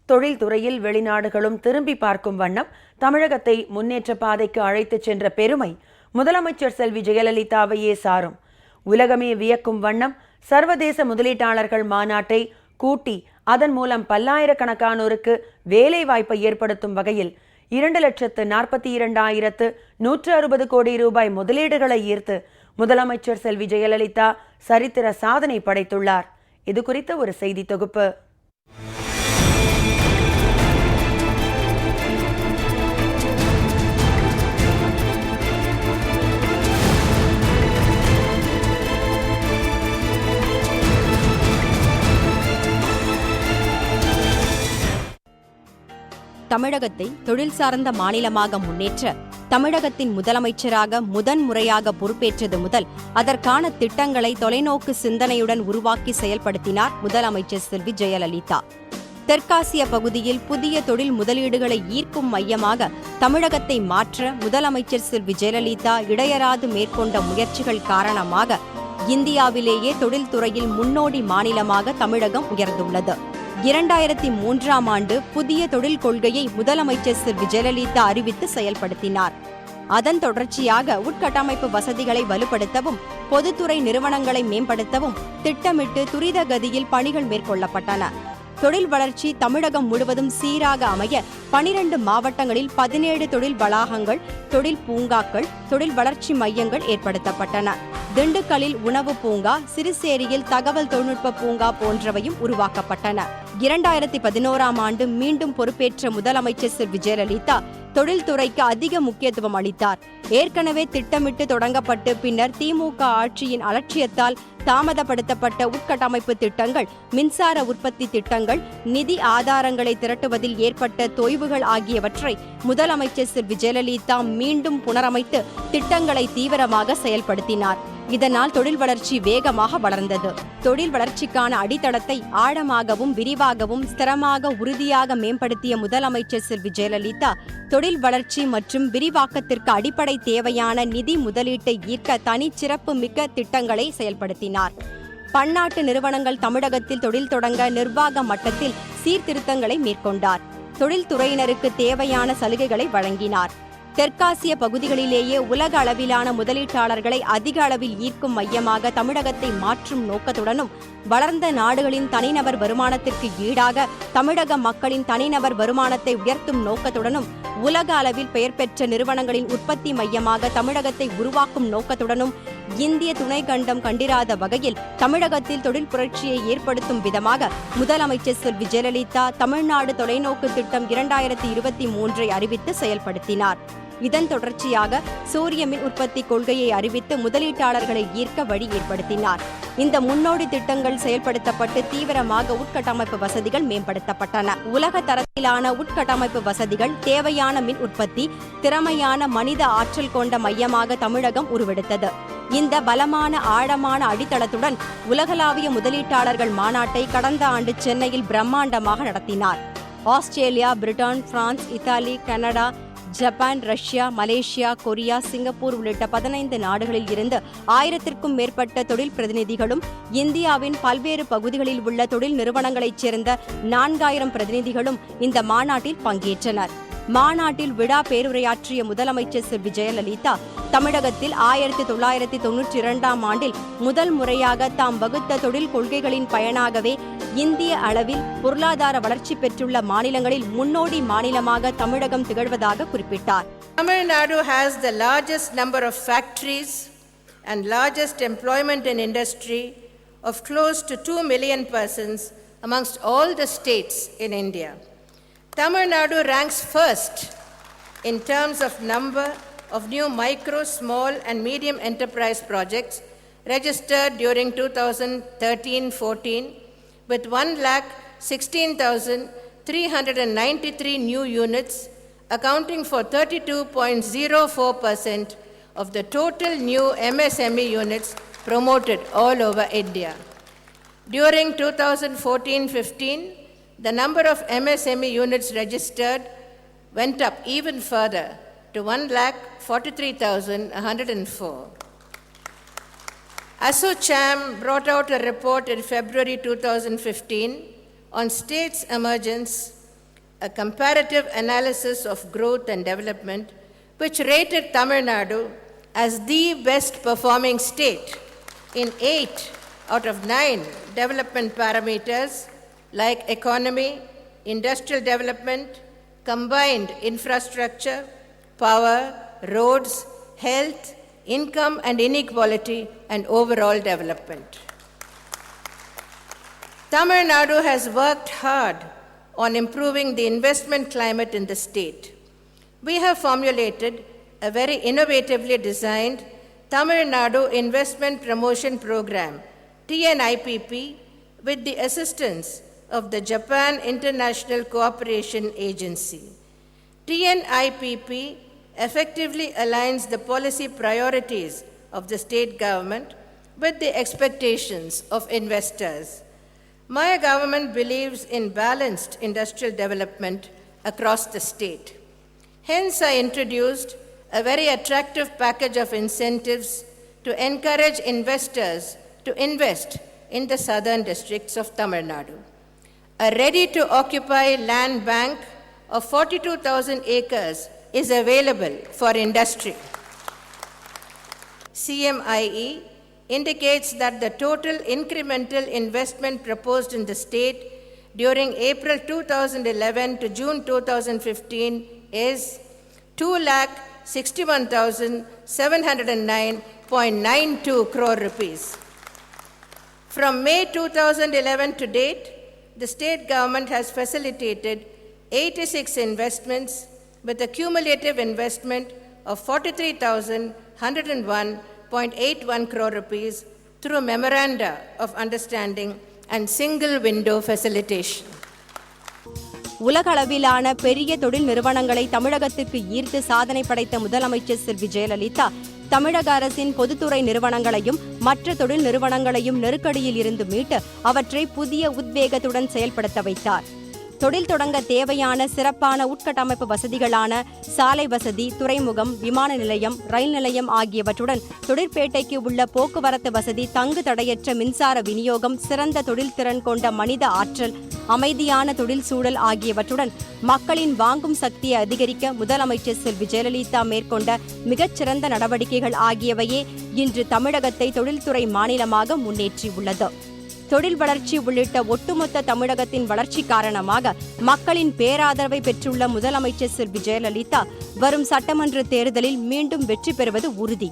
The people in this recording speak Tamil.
தொழில்துறையில் வெளிநாடுகளும் திரும்பி பார்க்கும் வண்ணம் தமிழகத்தை முன்னேற்ற பாதைக்கு அழைத்துச் சென்ற பெருமை முதலமைச்சர் செல்வி ஜெயலலிதாவையே சாரும். உலகமே வியக்கும் வண்ணம் சர்வதேச முதலீட்டாளர்கள் மாநாட்டை கூட்டி அதன் மூலம் பல்லாயிரக்கணக்கானோருக்கு வேலை வாய்ப்பை ஏற்படுத்தும் வகையில் 2,42,160 கோடி ரூபாய் முதலீடுகளை ஈர்த்து முதலமைச்சர் செல்வி ஜெயலலிதா சரித்திர சாதனை படைத்துள்ளார். இது குறித்த ஒரு செய்தி தொகுப்பு. தமிழகத்தை தொழில் சார்ந்த மாநிலமாக முன்னேற்ற தமிழகத்தின் முதலமைச்சராக முதன்முறையாக பொறுப்பேற்றது முதல் அதற்கான திட்டங்களை தொலைநோக்கு சிந்தனையுடன் உருவாக்கி செயல்படுத்தினார் முதலமைச்சர் செல்வி ஜெயலலிதா. தெற்காசிய பகுதியில் புதிய தொழில் முதலீடுகளை ஈர்க்கும் மையமாக தமிழகத்தை மாற்ற முதலமைச்சர் செல்வி ஜெயலலிதா இடையராது மேற்கொண்ட முயற்சிகள் காரணமாக இந்தியாவிலேயே தொழில்துறையில் முன்னோடி மாநிலமாக தமிழகம் உயர்ந்துள்ளது. 2003ஆம் ஆண்டு புதிய தொழில் கொள்கையை முதலமைச்சர் செல்வி ஜெயலலிதா அறிவித்து செயல்படுத்தினார். அதன் தொடர்ச்சியாக உட்கட்டமைப்பு வசதிகளை வலுப்படுத்தவும் பொதுத்துறை நிறுவனங்களை மேம்படுத்தவும் திட்டமிட்டு துரித கதியில் பணிகள் மேற்கொள்ளப்பட்டன. தொழில் வளர்ச்சி தமிழகம் முழுவதும் சீராக அமைய 12 மாவட்டங்களில் 17 தொழில் வளாகங்கள், தொழில் பூங்காக்கள், தொழில் வளர்ச்சி மையங்கள் ஏற்படுத்தப்பட்டன. திண்டுக்கல்லில் உணவு பூங்கா, சிறுசேரியில் தகவல் தொழில்நுட்ப பூங்கா போன்றவையும் உருவாக்கப்பட்டன. 2011ஆம் ஆண்டு மீண்டும் பொறுப்பேற்ற முதலமைச்சர் செல்வி ஜெயலலிதா தொழில்துறைக்கு அதிக முக்கியத்துவம் அளித்தார். ஏற்கனவே திட்டமிட்டு தொடங்கப்பட்டு பின்னர் திமுக ஆட்சியின் அலட்சியத்தால் தாமதப்படுத்தப்பட்ட உட்கட்டமைப்பு திட்டங்கள், மின்சார உற்பத்தி திட்டங்கள், நிதி ஆதாரங்களை திரட்டுவதில் ஏற்பட்ட தொய்வுகள் ஆகியவற்றை முதலமைச்சர் செல்வி ஜெயலலிதா மீண்டும் புனரமைத்து திட்டங்களை தீவிரமாக செயல்படுத்தினார். இதனால் தொழில் வளர்ச்சி வேகமாக வளர்ந்தது. தொழில் வளர்ச்சிக்கான அடித்தளத்தை ஆழமாகவும் விரிவாகவும் ஸ்திரமாக உறுதியாக மேம்படுத்திய முதலமைச்சர் செல்வி ஜெயலலிதா தொழில் வளர்ச்சி மற்றும் விரிவாக்கத்திற்கு அடிப்படை தேவையான நிதி முதலீட்டை ஈர்க்க தனிச்சிறப்பு மிக்க திட்டங்களை செயல்படுத்தினார். பன்னாட்டு நிறுவனங்கள் தமிழகத்தில் தொழில் தொடங்க நிர்வாக மட்டத்தில் சீர்திருத்தங்களை மேற்கொண்டார். தொழில்துறையினருக்கு தேவையான சலுகைகளை வழங்கினார். தெற்காசிய பகுதிகளிலேயே உலக அளவிலான முதலீட்டாளர்களை அதிக அளவில் ஈர்க்கும் மையமாக தமிழகத்தை மாற்றும் நோக்கத்துடனும் வளர்ந்த நாடுகளின் தனிநபர் வருமானத்திற்கு ஈடாக தமிழக மக்களின் தனிநபர் வருமானத்தை உயர்த்தும் நோக்கத்துடனும் உலக அளவில் பெயர் பெற்ற நிறுவனங்களின் உற்பத்தி மையமாக தமிழகத்தை உருவாக்கும் நோக்கத்துடனும் இந்திய துணைக்கண்டம் கண்டிராத வகையில் தமிழகத்தில் தொழில் புரட்சியை ஏற்படுத்தும் விதமாக முதலமைச்சர் செல்வி ஜெயலலிதா தமிழ்நாடு தொலைநோக்கு திட்டம் 2023 அறிவித்து செயல்படுத்தினார். இதன் தொடர்ச்சியாக சூரிய மின் உற்பத்தி கொள்கையை அறிவித்து முதலீட்டாளர்களை ஈர்க்க வழி ஏற்படுத்தினார். இந்த முன்னோடி திட்டங்கள் செயல்படுத்தப்பட்டு தீவிரமாக உட்கட்டமைப்பு வசதிகள் மேம்படுத்தப்பட்டன. உலக தரத்திலான உட்கட்டமைப்பு வசதிகள், தேவையான மின் உற்பத்தி, திறமையான மனித ஆற்றல் கொண்ட மையமாக தமிழகம் உருவெடுத்தது. இந்த பலமான ஆழமான அடித்தளத்துடன் உலகளாவிய முதலீட்டாளர்கள் மாநாட்டை கடந்த ஆண்டு சென்னையில் பிரம்மாண்டமாக நடத்தினார். Australia, Britain, France, Italy, Canada, Japan, Russia, Malaysia, Korea, Singapore உள்ளிட்ட 15 நாடுகளில் இருந்து 1000க்கும் மேற்பட்ட தொழில் பிரதிநிதிகளும் இந்தியாவின் பல்வேறு பகுதிகளில் உள்ள தொழில் நிறுவனங்களைச் சேர்ந்த 4000 பிரதிநிதிகளும் இந்த மாநாட்டில் பங்கேற்றனர். மாநாட்டில் விழா பேருரையாற்றிய முதலமைச்சர் செல்வி ஜெயலலிதா தமிழகத்தில் 1992ஆம் ஆண்டில் முதல் முறையாக தாம் வகுத்த தொழில் கொள்கைகளின் பயனாகவே இந்திய அளவில் பொருளாதார வளர்ச்சி பெற்றுள்ள மாநிலங்களில் முன்னோடி மாநிலமாக தமிழகம் திகழ்வதாக குறிப்பிட்டார். Tamil Nadu has the largest number of factories and largest employment in industry of close to 2 million persons amongst all the states in India. Tamil Nadu ranks first in terms of number of new micro, small and medium enterprise projects registered during 2013-14 with 1,16,393 new units, accounting for 32.04% of the total new MSME units promoted all over India. During 2014-15, the number of MSME units registered went up even further to 1,43,104. ASSOCHAM brought out a report in February 2015 on states' emergence a comparative analysis of growth and development, which rated Tamil Nadu as the best performing state in 8 out of 9 development parameters like economy, industrial development, combined infrastructure, power, roads, health, income and inequality, and overall development. Tamil Nadu has worked hard on improving the investment climate in the state. We have formulated a very innovatively designed Tamil Nadu Investment Promotion Program, TNIPP, with the assistance of the Japan International Cooperation Agency. TNIPP effectively aligns the policy priorities of the state government with the expectations of investors. My government believes in balanced industrial development across the state. Hence, I introduced a very attractive package of incentives to encourage investors to invest in the southern districts of Tamil Nadu. A ready-to-occupy land bank of 42,000 acres is available for industry. CMIE indicates that the total incremental investment proposed in the state during April 2011 to June 2015 is 2,61,709.92 crore rupees. From May 2011 to date, the state government has facilitated 86 investments with a cumulative investment of 43,101.81 crore rupees through memoranda of understanding and single window facilitation. உலகளவிலான பெரிய தொழில் நிறுவனங்களை தமிழகத்திற்கு ஈர்த்து சாதனை படைத்த முதலமைச்சர் செல்வி ஜெயலலிதா தமிழக அரசின் பொதுத்துறை நிறுவனங்களையும் மற்ற தொழில் நிறுவனங்களையும் நெருக்கடியில் இருந்து மீட்டு அவற்றை புதிய உத்வேகத்துடன் செயல்படுத்த வைத்தார். தொழில் தொடங்க தேவையான சிறப்பான உட்கட்டமைப்பு வசதிகளான சாலை வசதி, துறைமுகம், விமான நிலையம், ரயில் நிலையம் ஆகியவற்றுடன் தொழிற்பேட்டைக்கு உள்ள போக்குவரத்து வசதி, தங்கு தடையற்ற மின்சார விநியோகம், சிறந்த தொழில் திறன் கொண்ட மனித ஆற்றல், அமைதியான தொழில் சூழல் ஆகியவற்றுடன் மக்களின் வாங்கும் சக்தியை அதிகரிக்க முதலமைச்சர் செல்வி ஜெயலலிதா மேற்கொண்ட மிகச்சிறந்த நடவடிக்கைகள் ஆகியவையே இன்று தமிழகத்தை தொழில்துறை மாநிலமாக முன்னேற்றியுள்ளது. தொழில் வளர்ச்சி உள்ளிட்ட ஒட்டுமொத்த தமிழகத்தின் வளர்ச்சி காரணமாக மக்களின் பேராதரவை பெற்றுள்ள முதலமைச்சர் செல்வி ஜெயலலிதா வரும் சட்டமன்ற தேர்தலில் மீண்டும் வெற்றி பெறுவது உறுதி.